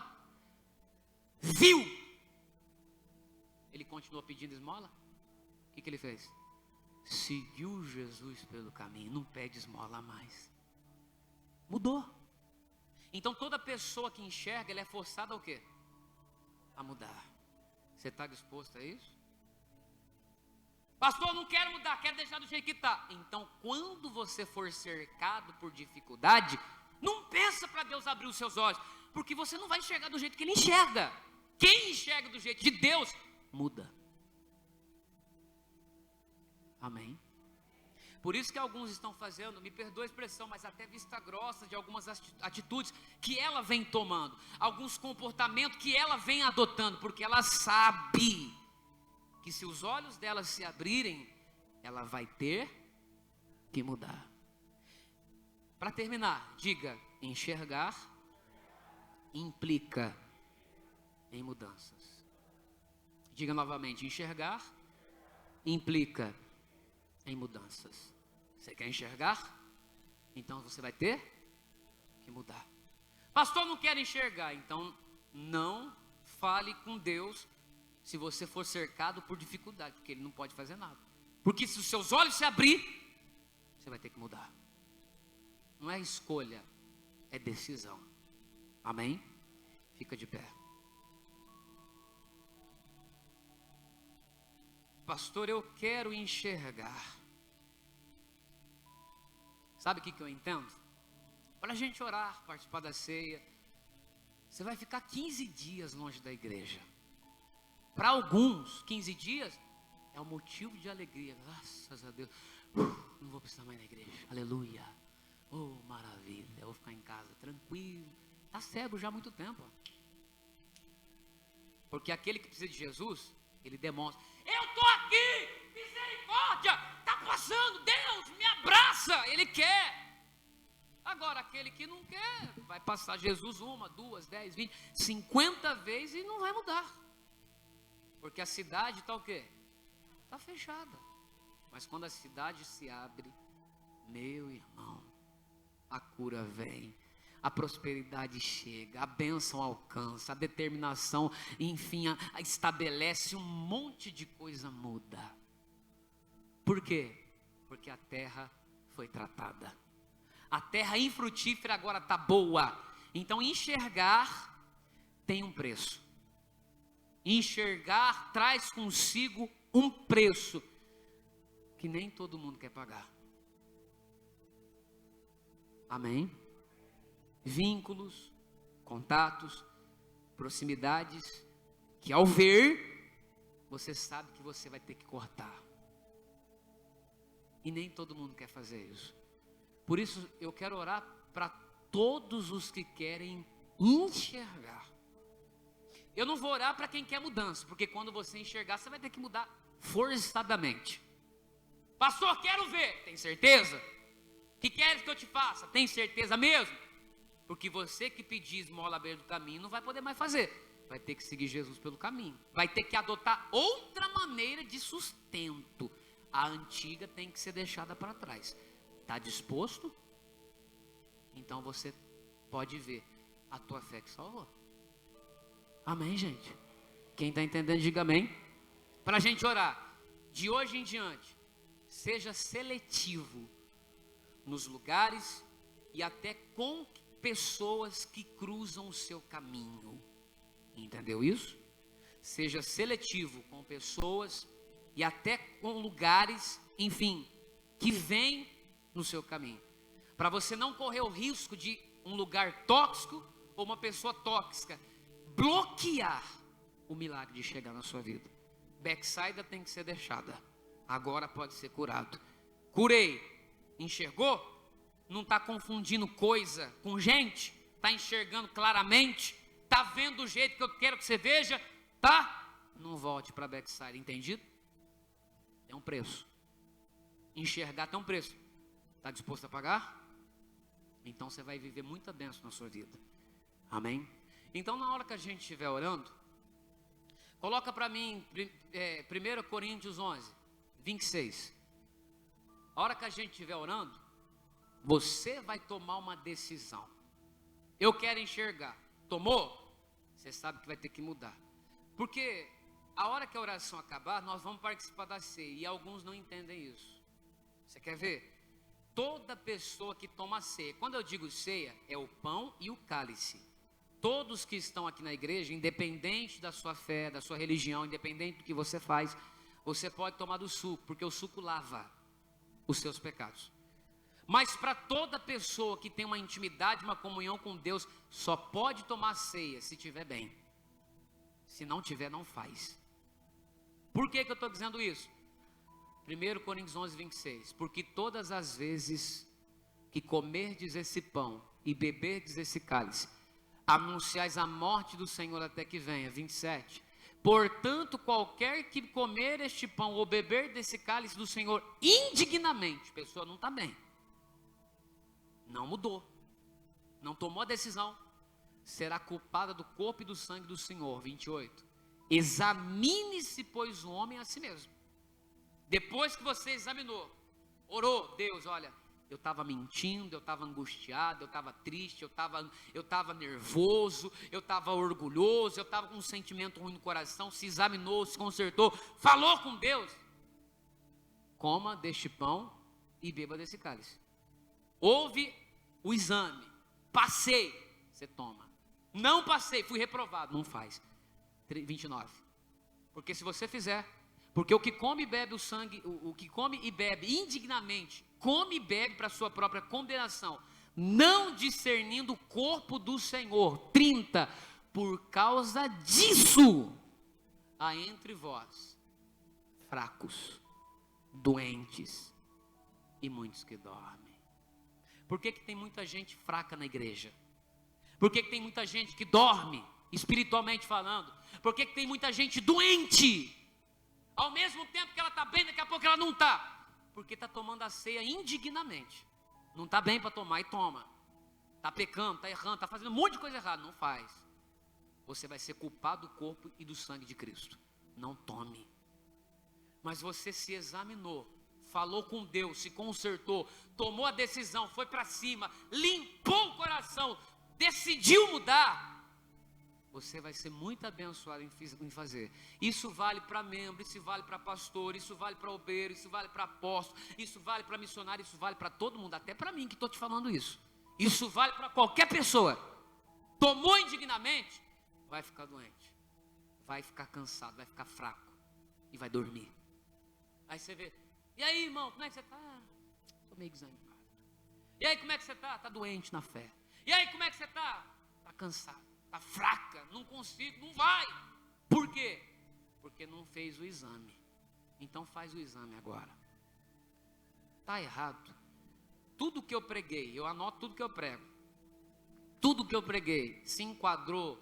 viu. Ele continuou pedindo esmola? O que ele fez? Seguiu Jesus pelo caminho, não pede esmola mais. Mudou. Então toda pessoa que enxerga, ela é forçada a o quê? A mudar. Você está disposto a isso? Pastor, não quero mudar, quero deixar do jeito que está. Então, quando você for cercado por dificuldade, não pensa para Deus abrir os seus olhos, porque você não vai enxergar do jeito que Ele enxerga. Quem enxerga do jeito de Deus, muda. Amém? Por isso que alguns estão fazendo, me perdoa a expressão, mas até vista grossa de algumas atitudes que ela vem tomando, alguns comportamentos que ela vem adotando, porque ela sabe que se os olhos dela se abrirem, ela vai ter que mudar. Para terminar, diga: enxergar implica em mudanças. Diga novamente: enxergar implica em mudanças. Você quer enxergar? Então você vai ter que mudar. Pastor, não quero enxergar. Então não fale com Deus se você for cercado por dificuldade, porque Ele não pode fazer nada. Porque se os seus olhos se abrir, você vai ter que mudar. Não é escolha, é decisão. Amém? Fica de pé. Pastor, eu quero enxergar. Sabe o que eu entendo? Para a gente orar, participar da ceia, você vai ficar 15 dias longe da igreja. Para alguns, 15 dias é um motivo de alegria. Graças a Deus, não vou precisar mais na igreja. Aleluia. Oh, maravilha, eu vou ficar em casa tranquilo. Está cego já há muito tempo. Porque aquele que precisa de Jesus, ele demonstra: eu estou aqui, misericórdia, está passando, Deus me abraça. Ele quer. Agora aquele que não quer, vai passar Jesus 1, 2, 10, 20, 50 vezes e não vai mudar. Porque a cidade está o quê? Está fechada. Mas quando a cidade se abre, meu irmão, a cura vem, a prosperidade chega, a bênção alcança, a determinação, enfim, estabelece, um monte de coisa muda. Por quê? Porque a terra foi tratada. A terra infrutífera agora está boa. Então enxergar tem um preço. Enxergar traz consigo um preço que nem todo mundo quer pagar. Amém? Vínculos, contatos, proximidades, que ao ver, você sabe que você vai ter que cortar. E nem todo mundo quer fazer isso. Por isso eu quero orar para todos os que querem enxergar. Eu não vou orar para quem quer mudança, porque quando você enxergar, você vai ter que mudar forçadamente. Pastor, quero ver. Tem certeza? Que queres que eu te faça? Tem certeza mesmo? Porque você que pedir esmola à beira do caminho não vai poder mais fazer. Vai ter que seguir Jesus pelo caminho. Vai ter que adotar outra maneira de sustento. A antiga tem que ser deixada para trás. Está disposto? Então você pode ver a tua fé que salvou. Amém, gente? Quem está entendendo, diga amém. Para a gente orar, de hoje em diante, seja seletivo nos lugares e até com pessoas que cruzam o seu caminho. Entendeu isso? Seja seletivo com pessoas e até com lugares, enfim, que vêm no seu caminho. Para você não correr o risco de um lugar tóxico ou uma pessoa tóxica bloquear o milagre de chegar na sua vida. Backside tem que ser deixada. Agora pode ser curado. Curei. Enxergou? Não está confundindo coisa com gente? Está enxergando claramente? Está vendo do jeito que eu quero que você veja? Tá? Não volte para backside, entendido? Tem um preço. Enxergar tem um preço. Está disposto a pagar? Então você vai viver muita bênção na sua vida. Amém? Então na hora que a gente estiver orando, coloca para mim 1 Coríntios 11, 26. A hora que a gente estiver orando, você vai tomar uma decisão. Eu quero enxergar. Tomou? Você sabe que vai ter que mudar. Porque a hora que a oração acabar, nós vamos participar da ceia. E alguns não entendem isso. Você quer ver? Toda pessoa que toma ceia, quando eu digo ceia, é o pão e o cálice. Todos que estão aqui na igreja, independente da sua fé, da sua religião, independente do que você faz, você pode tomar do suco, porque o suco lava os seus pecados. Mas para toda pessoa que tem uma intimidade, uma comunhão com Deus, só pode tomar ceia se tiver bem. Se não tiver, não faz. Por que eu estou dizendo isso? 1 Coríntios 11, 26. Porque todas as vezes que comerdes esse pão e beberdes esse cálice, anunciais a morte do Senhor até que venha. 27. Portanto, qualquer que comer este pão ou beber desse cálice do Senhor indignamente, a pessoa não está bem, não mudou, não tomou a decisão, será culpada do corpo e do sangue do Senhor. 28. Examine-se, pois, o homem a si mesmo. Depois que você examinou, orou, Deus, olha, eu estava mentindo, eu estava angustiado, eu estava triste, eu estava nervoso, eu estava orgulhoso, eu estava com um sentimento ruim no coração. Se examinou, se consertou, falou com Deus. Coma deste pão e beba desse cálice. Houve o exame, passei, você toma. Não passei, fui reprovado, não faz. 29. Porque se você fizer, porque o que come e bebe o sangue, o que come e bebe indignamente, come e bebe para a sua própria condenação, não discernindo o corpo do Senhor. 30. Por causa disso, há entre vós fracos, doentes e muitos que dormem. Por que tem muita gente fraca na igreja? Por que tem muita gente que dorme, espiritualmente falando? Por que tem muita gente doente? Ao mesmo tempo que ela está bem, daqui a pouco ela não está. Porque está tomando a ceia indignamente. Não está bem para tomar e toma. Está pecando, está errando, está fazendo um monte de coisa errada. Não faz. Você vai ser culpado do corpo e do sangue de Cristo. Não tome. Mas você se examinou, falou com Deus, se consertou, tomou a decisão, foi para cima, limpou o coração, decidiu mudar. Você vai ser muito abençoado em fazer. Isso vale para membro, isso vale para pastor, isso vale para obreiro, isso vale para apóstolo, isso vale para missionário, isso vale para todo mundo, até para mim que estou te falando isso. Isso vale para qualquer pessoa. Tomou indignamente, vai ficar doente, vai ficar cansado, vai ficar fraco e vai dormir. Aí você vê, e aí, irmão, como é que você está? Estou meio desanimado. E aí, como é que você está? Está doente na fé. E aí, como é que você está? Está cansado. Está fraca, não consigo, não vai. Por quê? Porque não fez o exame. Então faz o exame agora. Está errado. Tudo que eu preguei, eu anoto tudo que eu prego. Tudo que eu preguei se enquadrou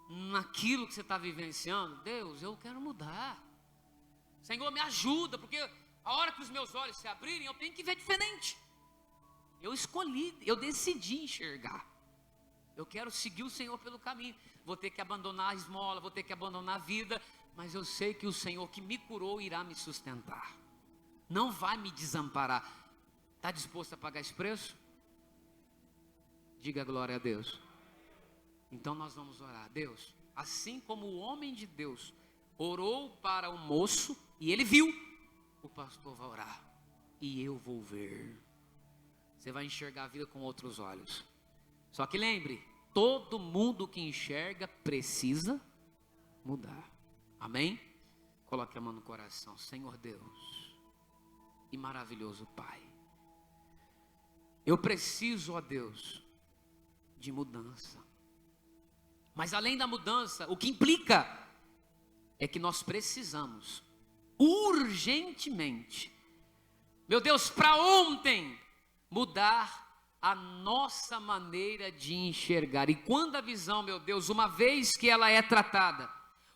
naquilo que você está vivenciando. Deus, eu quero mudar. Senhor, me ajuda, porque a hora que os meus olhos se abrirem, eu tenho que ver diferente. Eu escolhi, eu decidi enxergar. Eu quero seguir o Senhor pelo caminho. Vou ter que abandonar a esmola, vou ter que abandonar a vida, mas eu sei que o Senhor que me curou irá me sustentar. Não vai me desamparar. Está disposto a pagar esse preço? Diga glória a Deus. Então nós vamos orar. Deus, assim como o homem de Deus orou para o moço e ele viu, o pastor vai orar e eu vou ver. Você vai enxergar a vida com outros olhos. Só que lembre, todo mundo que enxerga precisa mudar. Amém? Coloque a mão no coração. Senhor Deus e maravilhoso Pai, eu preciso, ó Deus, de mudança. Mas além da mudança, o que implica é que nós precisamos urgentemente, meu Deus, para ontem, mudar a nossa maneira de enxergar. E quando a visão, meu Deus, uma vez que ela é tratada,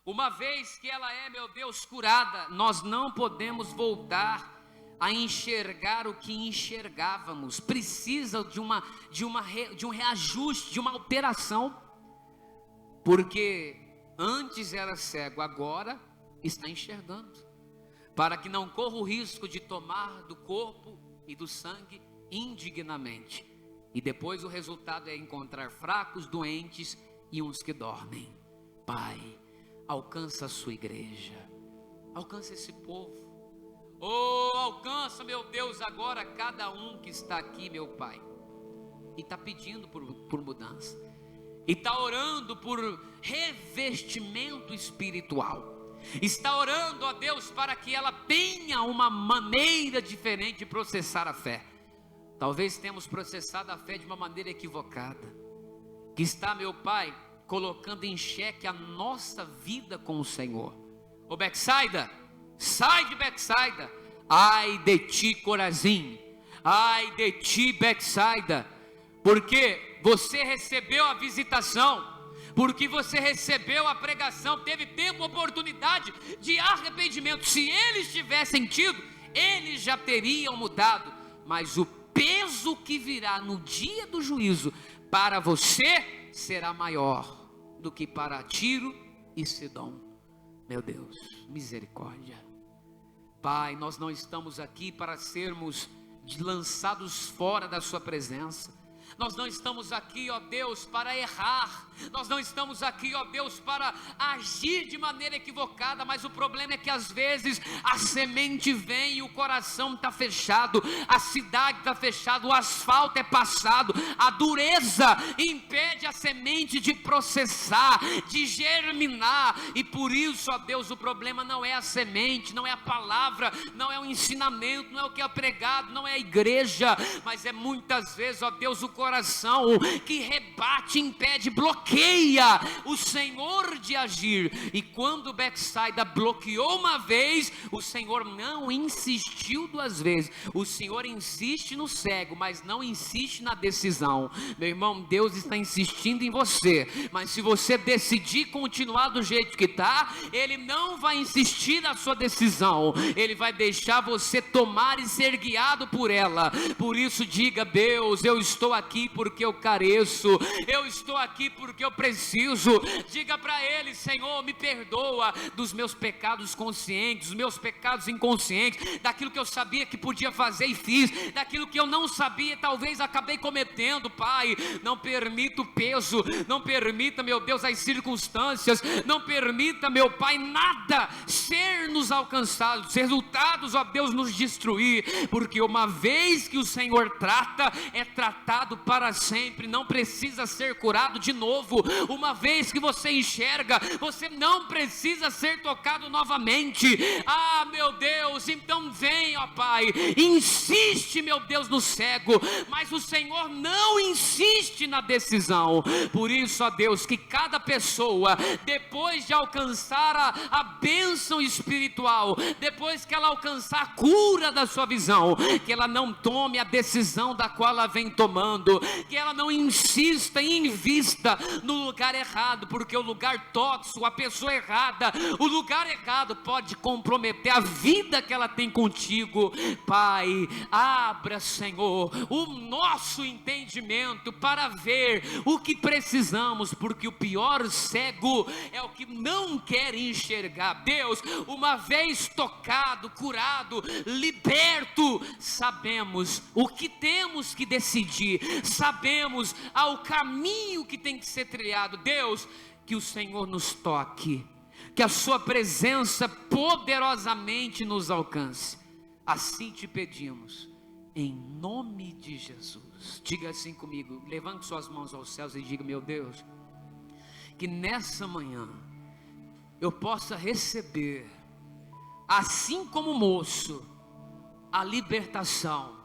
uma vez que ela é, meu Deus, curada, nós não podemos voltar a enxergar o que enxergávamos. Precisa de um reajuste, de uma operação, porque antes era cego, agora está enxergando, para que não corra o risco de tomar do corpo e do sangue indignamente. E depois o resultado é encontrar fracos, doentes e uns que dormem. Pai, alcança a sua igreja, alcança esse povo. Oh, alcança, meu Deus, agora cada um que está aqui, meu Pai, e está pedindo por mudança, e está orando por revestimento espiritual, está orando a Deus para que ela tenha uma maneira diferente de processar a fé. Talvez tenhamos processado a fé de uma maneira equivocada, que está, meu Pai, colocando em xeque a nossa vida com o Senhor. Ô Betsaida, sai de Betsaida, Ai de ti, Corazim, ai de ti, Betsaida, porque você recebeu a visitação, porque você recebeu a pregação, teve tempo, oportunidade de arrependimento. Se eles tivessem tido, eles já teriam mudado, mas o peso que virá no dia do juízo para você será maior do que para Tiro e Sidom. Meu Deus, misericórdia. Pai, nós não estamos aqui para sermos lançados fora da sua presença. Nós não estamos aqui, ó Deus, para errar. Nós não estamos aqui, ó Deus, para agir de maneira equivocada. Mas o problema é que às vezes a semente vem e o coração está fechado, a cidade está fechada, o asfalto é passado, a dureza impede a semente de processar, de germinar. E por isso, ó Deus, o problema não é a semente, não é a palavra, não é o ensinamento, não é o que é pregado, não é a igreja, mas é muitas vezes, ó Deus, o coração que rebate, impede, bloqueia o Senhor de agir. E quando Betsaida bloqueou uma vez, o Senhor não insistiu duas vezes. O Senhor insiste no cego, mas não insiste na decisão. Meu irmão, Deus está insistindo em você, mas se você decidir continuar do jeito que está, Ele não vai insistir na sua decisão, Ele vai deixar você tomar e ser guiado por ela. Por isso diga: Deus, eu estou aqui porque eu careço, eu estou aqui porque eu preciso. Diga para Ele: Senhor, me perdoa dos meus pecados conscientes, dos meus pecados inconscientes, daquilo que eu sabia que podia fazer e fiz, daquilo que eu não sabia talvez acabei cometendo. Pai, não permita o peso, não permita, meu Deus, as circunstâncias, não permita, meu Pai, nada ser nos alcançado, os resultados, ó Deus, nos destruir, porque uma vez que o Senhor trata, é tratado para sempre, não precisa ser curado de novo. Uma vez que você enxerga, você não precisa ser tocado novamente. Ah, meu Deus, então vem, ó Pai, insiste, meu Deus, no cego, mas o Senhor não insiste na decisão. Por isso, ó Deus, que cada pessoa, depois de alcançar a bênção espiritual, depois que ela alcançar a cura da sua visão, que ela não tome a decisão da qual ela vem tomando, que ela não insista e invista no lugar errado, porque o lugar tóxico, a pessoa errada, o lugar errado pode comprometer a vida que ela tem contigo. Pai, abra, Senhor, o nosso entendimento para ver o que precisamos, porque o pior cego é o que não quer enxergar. Deus, uma vez tocado, curado, liberto, sabemos o que temos que decidir, sabemos ao caminho que tem que ser trilhado. Deus, que o Senhor nos toque, que a sua presença poderosamente nos alcance. Assim te pedimos, em nome de Jesus. Diga assim comigo, levante suas mãos aos céus e diga: meu Deus, que nessa manhã eu possa receber, assim como o moço, a libertação,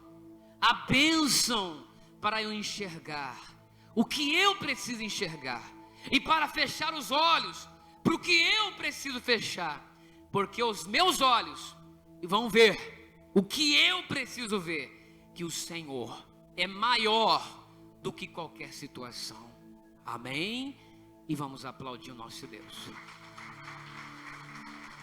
a bênção para eu enxergar o que eu preciso enxergar, e para fechar os olhos para o que eu preciso fechar, porque os meus olhos vão ver o que eu preciso ver, que o Senhor é maior do que qualquer situação. Amém? E vamos aplaudir o nosso Deus.